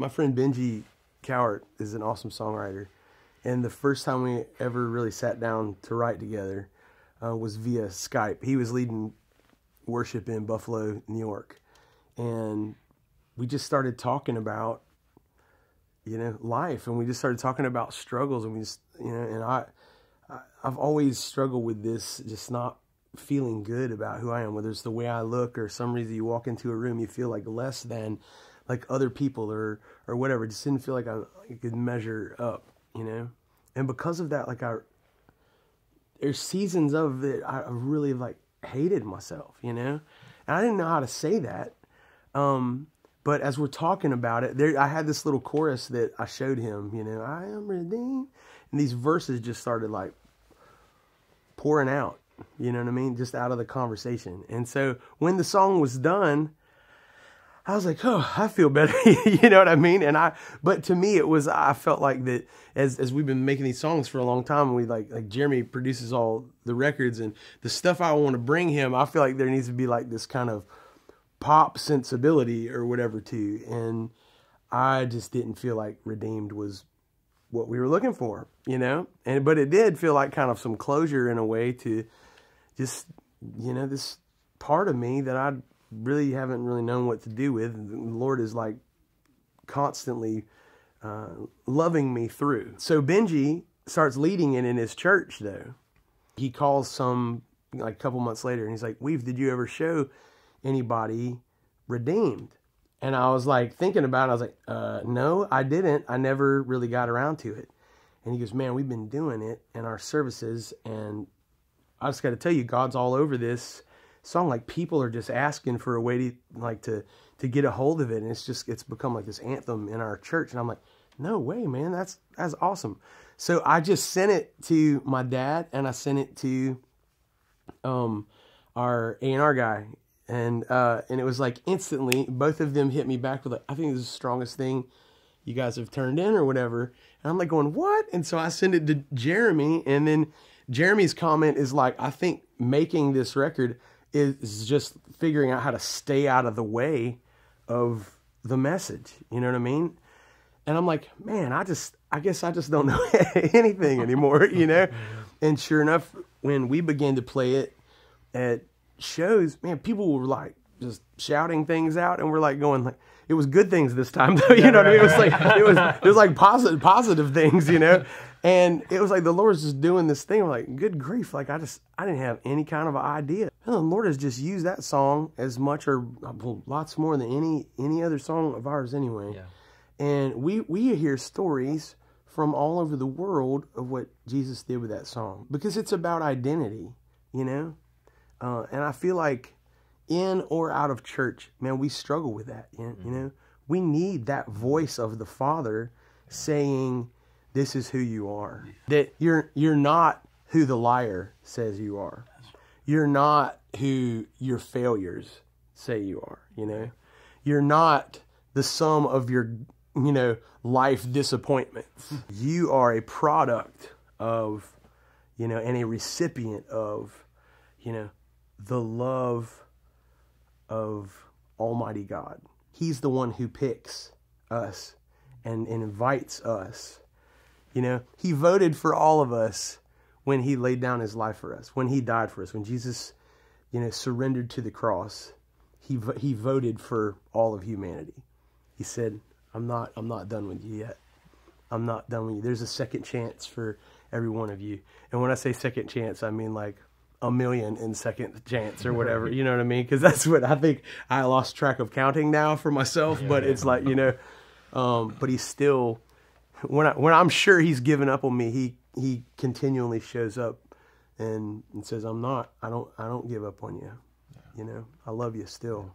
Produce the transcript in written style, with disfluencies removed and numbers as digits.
My friend Benji Cowart is an awesome songwriter. And the first time we ever really sat down to write together was via Skype. He was leading worship in Buffalo, New York. And we just started talking about, life. And we just started talking about struggles. And we just, and I've always struggled with this, just not feeling good about who I am, whether it's the way I look or some reason you walk into a room, you feel like less than like other people or whatever. It just didn't feel like I could measure up, And because of that, there's seasons of it I really hated myself, And I didn't know how to say that. But as we're talking about it, I had this little chorus that I showed him, I am redeemed. And these verses just started pouring out, you know what I mean? Just out of the conversation. And so when the song was done, I was like, oh, I feel better. You know what I mean? But to me, I felt like that as we've been making these songs for a long time, and we like Jeremy produces all the records and the stuff I want to bring him, I feel like there needs to be this kind of pop sensibility or whatever too. And I just didn't feel like Redeemed was what we were looking for, but it did feel like kind of some closure in a way to just, this part of me that I really haven't really known what to do with. The Lord is constantly loving me through. So Benji starts leading it in his church though. He calls some a couple months later and he's like, Weave, did you ever show anybody Redeemed? And I was thinking about it. I was like, no, I didn't. I never really got around to it. And he goes, man, we've been doing it in our services. And I just got to tell you, God's all over this song. People are just asking for a way to get a hold of it. And it's become this anthem in our church. And I'm like, no way, man. That's awesome. So I just sent it to my dad and I sent it to, our A&R guy. And it was instantly, both of them hit me back with I think this is the strongest thing you guys have turned in or whatever. And I'm going, what? And so I send it to Jeremy, and then Jeremy's comment is I think making this record is just figuring out how to stay out of the way of the message. You know what I mean? And I'm like, man, I guess I just don't know anything anymore, And sure enough, when we began to play it at shows, man, people were just shouting things out, and we're going it was good things this time though, you know what I mean? It was positive things, and it was the Lord's just doing this thing. We're good grief, I didn't have any kind of idea. And the Lord has just used that song as much or lots more than any other song of ours anyway. Yeah. And we hear stories from all over the world of what Jesus did with that song, because it's about identity, and I feel in or out of church, man, we struggle with that. We need that voice of the Father saying, this is who you are. That you're not who the liar says you are. You're not who your failures say you are, You're not the sum of your, life disappointments. You are a product of, and a recipient of, the love of Almighty God. He's the one who picks us and invites us. He voted for all of us when he laid down his life for us, when he died for us, when Jesus, surrendered to the cross. He voted for all of humanity. He said, I'm not done with you yet. I'm not done with you. There's a second chance for every one of you. And when I say second chance, I mean a million in second chance or whatever, you know what I mean? Because that's what I think. I lost track of counting now for myself, but it's but he's still, when I'm sure he's given up on me, he continually shows up and says, I don't give up on you. I love you still,